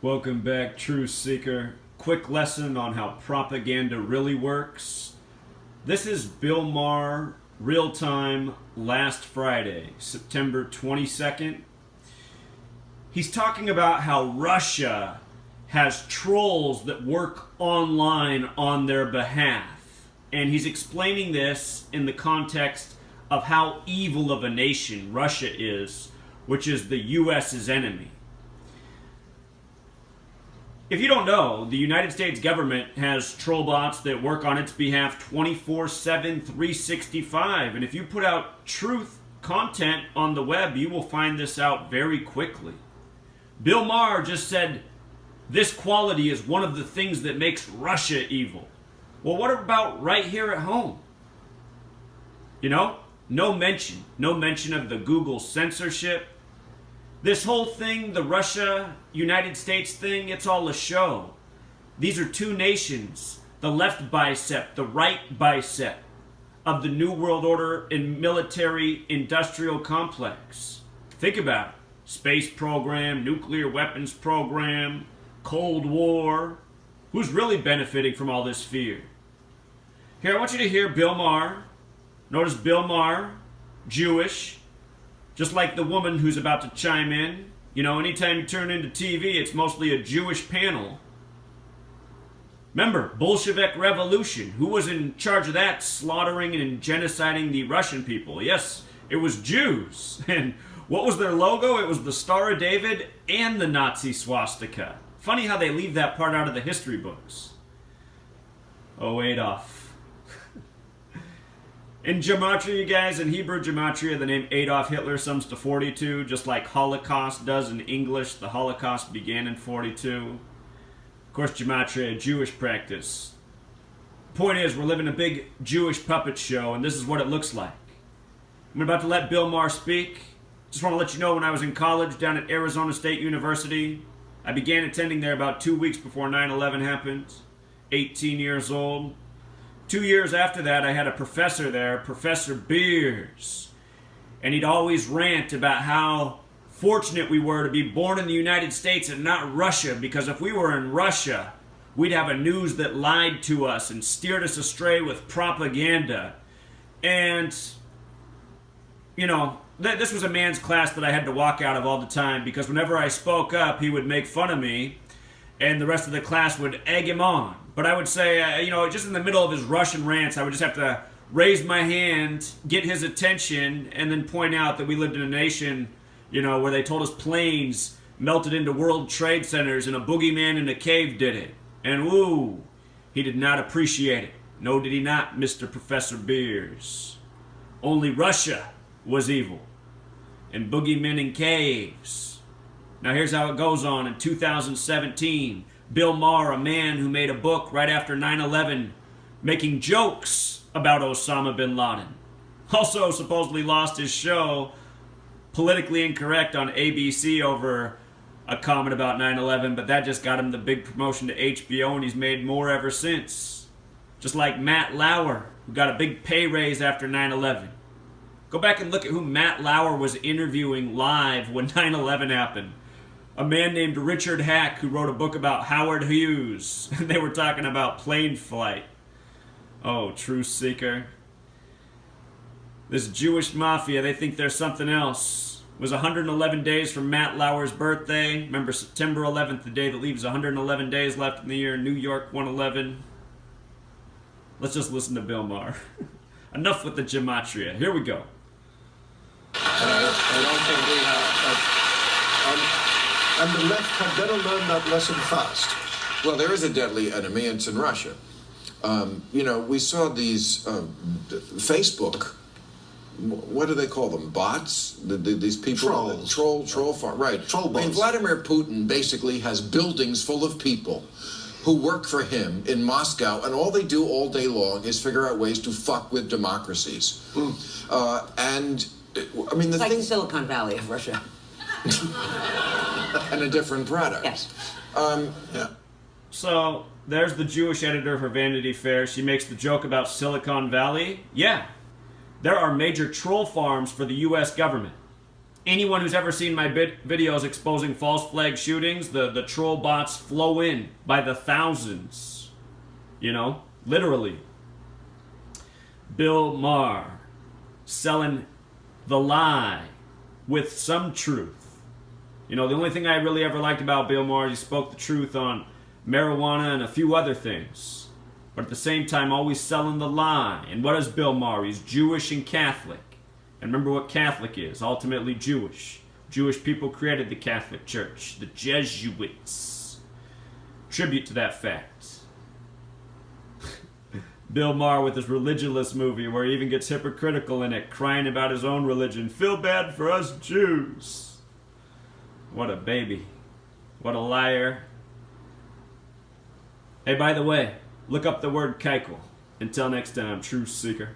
Welcome back, Truth Seeker. Quick lesson on how propaganda really works. This is Bill Maher, real time, last Friday, September 22nd. He's talking about how Russia has trolls that work online on their behalf. And he's explaining this in the context of how evil of a nation Russia is, which is the U.S.'s enemy. If you don't know, the United States government has troll bots that work on its behalf 24/7, 365. And if you put out truth content on the web, you will find this out very quickly. Bill Maher just said this quality is one of the things that makes Russia evil. Well, what about right here at home? You know, no mention of the Google censorship. This whole thing, the Russia-United States thing, it's all a show. These are two nations, the left bicep, the right bicep of the New World Order and military-industrial complex. Think about it. Space program, nuclear weapons program, Cold War. Who's really benefiting from all this fear? Here, I want you to hear Bill Maher. Notice Bill Maher, Jewish. Just like the woman who's about to chime in. You know, anytime you turn into TV, it's mostly a Jewish panel. Remember, Bolshevik Revolution. Who was in charge of that, slaughtering and genociding the Russian people? Yes, it was Jews. And what was their logo? It was the Star of David and the Nazi swastika. Funny how they leave that part out of the history books. Oh, Adolf. In gematria, you guys, in Hebrew gematria, the name Adolf Hitler sums to 42, just like Holocaust does in English. The Holocaust began in 42. Of course, gematria, a Jewish practice. Point is, we're living a big Jewish puppet show, and this is what it looks like. I'm about to let Bill Maher speak. Just want to let you know, when I was in college down at Arizona State University, I began attending there about 2 weeks before 9/11 happened. 18 years old. 2 years after that, I had a professor there, Professor Beers. And he'd always rant about how fortunate we were to be born in the United States and not Russia, because if we were in Russia, we'd have a news that lied to us and steered us astray with propaganda. And, you know, this was a man's class that I had to walk out of all the time, because whenever I spoke up, he would make fun of me, and the rest of the class would egg him on. But I would say, just in the middle of his Russian rants, I would just have to raise my hand, get his attention, and then point out that we lived in a nation, where they told us planes melted into World Trade Centers and a boogeyman in a cave did it. And woo, he did not appreciate it. No, did he not, Mr. Professor Beers. Only Russia was evil. And boogeymen in caves. Now here's how it goes on in 2017. Bill Maher, a man who made a book right after 9/11 making jokes about Osama bin Laden. Also supposedly lost his show, Politically Incorrect, on ABC over a comment about 9/11, but that just got him the big promotion to HBO, and he's made more ever since. Just like Matt Lauer, who got a big pay raise after 9/11. Go back and look at who Matt Lauer was interviewing live when 9/11 happened. A man named Richard Hack, who wrote a book about Howard Hughes. They were talking about plane flight. Oh, Truth Seeker. This Jewish mafia, they think there's something else. It was 111 days from Matt Lauer's birthday. Remember, September 11th, the day that leaves 111 days left in the year. New York 111. Let's just listen to Bill Maher. Enough with the gematria. Here we go. I don't think we have. And the left had better learn that lesson fast. Well, there is a deadly enemy, and it's in Russia. We saw these Facebook, what do they call them, bots? These people? Trolls. Troll farm, right. Troll bots. I mean, Vladimir Putin basically has buildings full of people who work for him in Moscow, and all they do all day long is figure out ways to fuck with democracies. It's like the Silicon Valley of Russia. And a different product. Yes. Yeah. So, there's the Jewish editor for Vanity Fair. She makes the joke about Silicon Valley. Yeah. There are major troll farms for the U.S. government. Anyone who's ever seen my videos exposing false flag shootings, the troll bots flow in by the thousands. You know, literally. Bill Maher selling the lie with some truth. You know, the only thing I really ever liked about Bill Maher is he spoke the truth on marijuana and a few other things. But at the same time, always selling the lie. And what is Bill Maher? He's Jewish and Catholic. And remember what Catholic is, ultimately Jewish. Jewish people created the Catholic Church, the Jesuits. Tribute to that fact. Bill Maher with his Religulous movie where he even gets hypocritical in it, crying about his own religion. Feel bad for us Jews. What a baby. What a liar. Hey, by the way, look up the word keikel. Until next time, truth seeker.